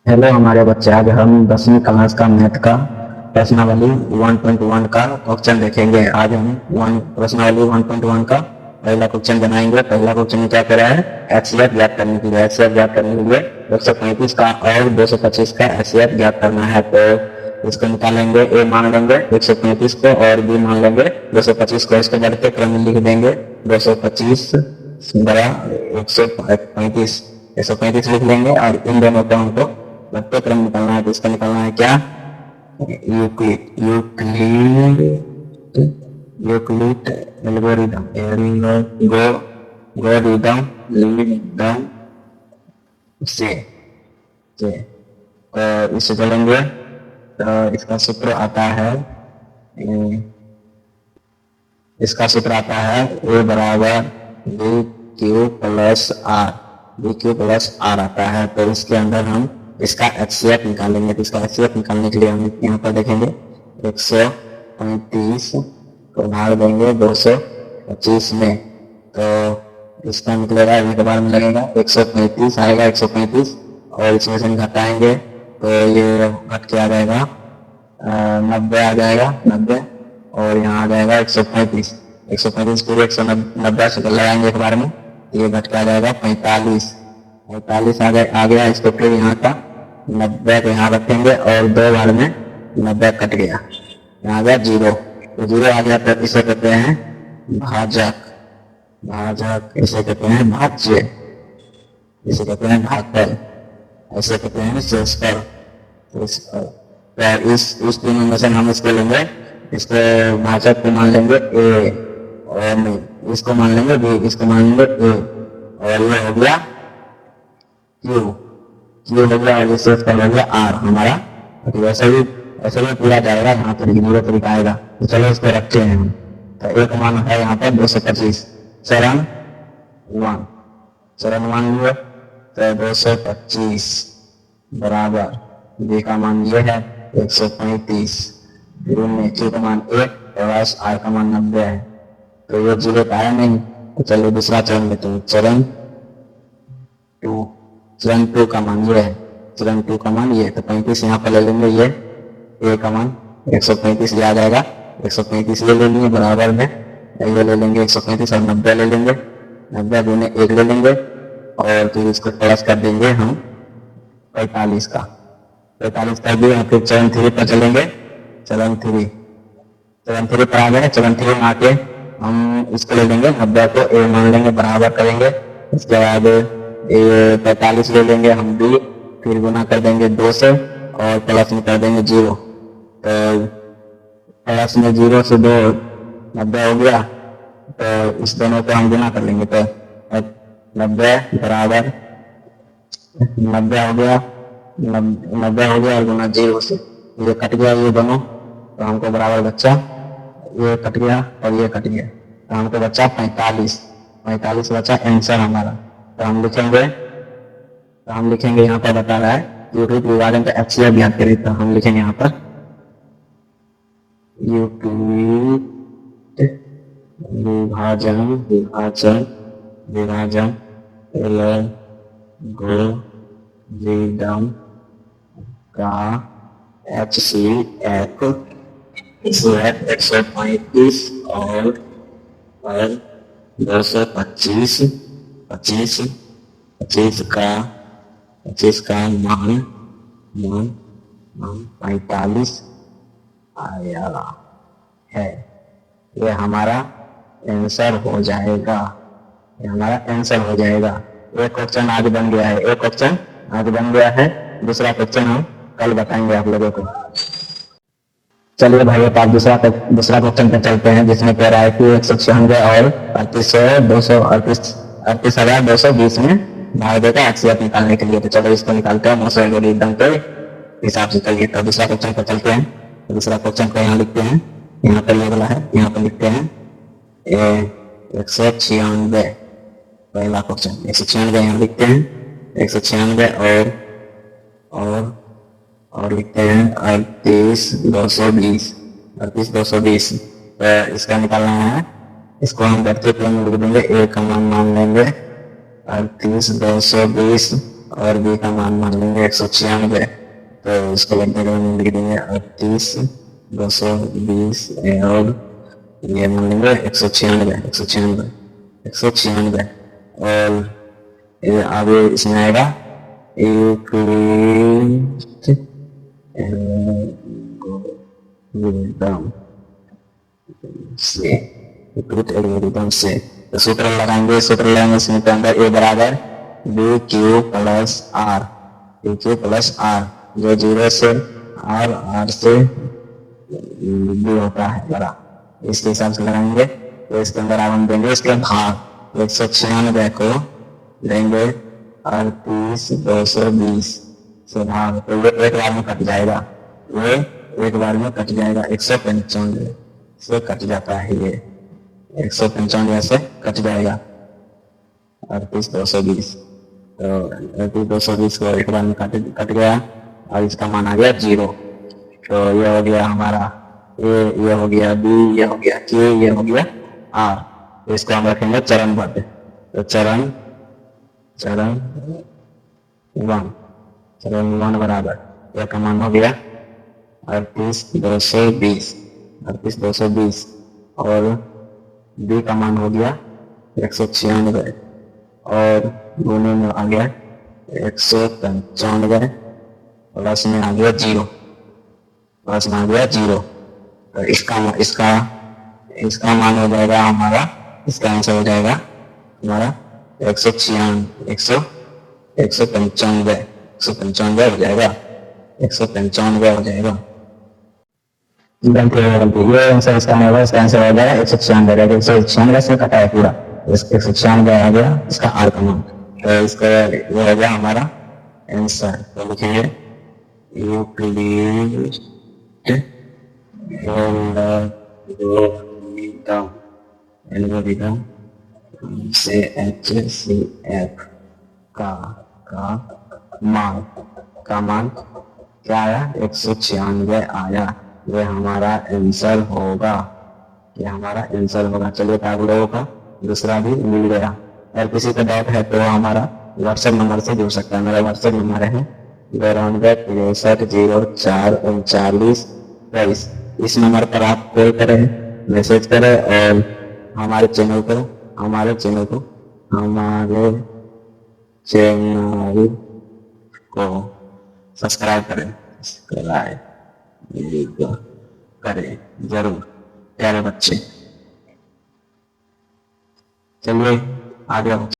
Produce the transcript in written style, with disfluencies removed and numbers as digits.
Hello हमारे बच्चे, आज हम 10वीं क्लास का मैथ का प्रश्नावली 1.1 का क्वेश्चन देखेंगे। आज हम प्रश्नावली 1.1 का पहला क्वेश्चन बनाएंगे। पहला क्वेश्चन में क्या कह रहा है, एचसीएफ ज्ञात करने के लिए 135 का और 225 का एचसीएफ ज्ञात करना है। तो इसको निकालेंगे, ए मान लेंगे 135 को और बी मान लेंगे 225 को। इसको बढ़ते क्रम में लिख देंगे, 225 बड़ा 135 लिख लेंगे और इन दोनों को हमको बढ़ते क्रम निकालना है। तो इसका निकालना है क्या, यूक्लिड यूक्लिड एल्गोरिदम से तो इससे चलेंगे। तो इसका सूत्र आता है ए बराबर बी क्यू प्लस आर आता है। तो इसके अंदर हम इसका एचसीएफ निकालेंगे। तो इसका एचसीएफ निकालने के लिए हम यहाँ पर देखेंगे 135 को भाग देंगे 225 में। तो इसका निकलेगा, एक बार में लगेगा 135 आएगा, 135 और इसमें से घटाएंगे तो ये घट के आ जाएगा 90 आ जाएगा, 90 और यहाँ आ जाएगा 135 पूरे 190 से लगाएंगे एक बार में, ये घट के आ जाएगा 45 आ गया। इसको फिर यहाँ का 90 को यहाँ रखेंगे और दो बार में 90 कट गया, यहाँ आ गया 0। तो 0 आ गया तो इसे कहते हैं भाजक, इसे कहते हैं भाज्य, इसे कहते हैं भागफल, ऐसे कहते हैं शेषफल। तो इस तीनों में से हम इसको लेंगे, इसको भाजक को मान लेंगे ए और इसको मान लेंगे बी, इसको मान लेंगे ए और ये हो गया क्यू हो गया और ये शेषफल हो गया आर हमारा। तो ऐसे ही पूरा जाएगा, यहाँ पर गिनने तरीका आएगा। तो चलो इसको रखते हैं हम। तो एक मान है यहाँ पर 225, चरण 1 हुआ तो 225 बराबर बी का मान ये है 135 में क्यू का मान 1 और आर का मान 90 है। तो ये 0 का है नहीं। तो चलो दूसरा चरण लेते हैं, चरण 2 का मान ये है, चरण 2 का मान ये। तो 35 यहाँ पर ले लेंगे, ये ए का मान 135 आ जाएगा, 135 ले लेंगे बराबर में ये ले लेंगे 135 और 90 ले लेंगे, 90 गुने 1 ले लेंगे और फिर इसको प्लस कर देंगे हम 45 का। 45 कर दिए, फिर चरण 3 पर चलेंगे। चरण 3 पर आ गए। चरण 3 में आके हम इसको ले लेंगे, 90 को ए मान लेंगे, बराबर करेंगे। इसके बाद 45 ले लेंगे हम बी, फिर गुना कर देंगे 2 से और प्लस में कर देंगे 0। तो प्लस में 0 से 2 90 हो गया। तो इस दोनों को हम गुना कर लेंगे, तो 90 बराबर 90 हो गया, 90 हो गया और गुना 0 से ये कट गया, ये दोनों। तो हमको बराबर बच्चा ये कट गया और ये कट गया, तो हमको बच्चा 45 बच्चा आंसर हमारा। तो हम लिखेंगे यहाँ पर बता रहा है यूक्लिड विभाजन का एचसीएफ ज्ञात करें। तो हम लिखेंगे यहाँ पर यूक्लिड विभाजन एल्गोरिदम का एचसीएफ 135 और 225 का मान 45 आया है। ये हमारा आंसर हो जाएगा, एक क्वेश्चन आज बन गया है, दूसरा क्वेश्चन हम कल बताएंगे आप लोगों को। चलिए भाई आप दूसरा क्वेश्चन पे चलते हैं, जिसमें कह रहा है कि 196 और 38,220 में भाग देगा एचसीएफ निकालने के लिए। तो चलो इसको निकालते हैं मोसो एल्गोरिथम के हिसाब से। चलिए तो दूसरा क्वेश्चन पर चलते हैं। दूसरा क्वेश्चन को यहाँ लिखते हैं, यहाँ पर ये वाला है, यहाँ पर लिखते हैं 196 पहला क्वेश्चन 196 यहाँ लिखते हैं 196 और लिखते हैं 38,220। तो इसका निकालना है, इसको हम बढ़ते क्रम में लिख देंगे, ए का मान लेंगे 38,220 और बी का मान लेंगे 196, तो इसको लिख देंगे 38,220 और ये मान लेंगे 196 और ये आगे इसमें आएगा यूक्लिड एल्गोरिथम से तो सूत्र लगाएंगे इसमें के अंदर ए बराबर बी क्यू प्लस आर जो 0 से आर से बी होता है बड़ा, इसके हिसाब से लगाएंगे। तो इसके अंदर आप हम देंगे इसके भाग 196 को देंगे 38,220 से भाग, तो ये एक बार में कट जाएगा, 195 से कट जाता है, ये 195 से कट जाएगा 38,220, तो 38,220 को एक बार में कट गया और इसका मान आ गया 0। तो ये हो गया हमारा ये हो गया बी, ये हो गया के, ये हो गया आर। तो इसको हम रखेंगे चरणबद्ध, तो चरण 1 बराबर यह का मान हो गया 38,220 और बी का मान हो गया 196 और दोनों में आ गया 195 प्लस में आ गया 0, तो इसका मान हो जाएगा हमारा, इसका आंसर हो जाएगा हमारा 195 हो जाएगा, 195 हो जाएगा। ये आंसर इसका होगा, इसका आंसर हो जाएगा 196 से कटा है पूरा, 196 आ गया इसका आर का मान, तो इसका ये हो गया हमारा आंसर। तो लिखेंगे यूक्लिड एल्गोरिथम से HCF का मान क्या आया, 196 आया, ये हमारा आंसर होगा, चलिए आप लोगों का दूसरा भी मिल गया। अगर किसी का डाउट है तो हमारा व्हाट्सएप नंबर से जुड़ सकता है, मेरा व्हाट्सएप नंबर है 92 इस नंबर पर आप कॉल करें, मैसेज करें और हमारे चैनल को सब्सक्राइब करें जरूर प्यारे बच्चे। चलिए आगे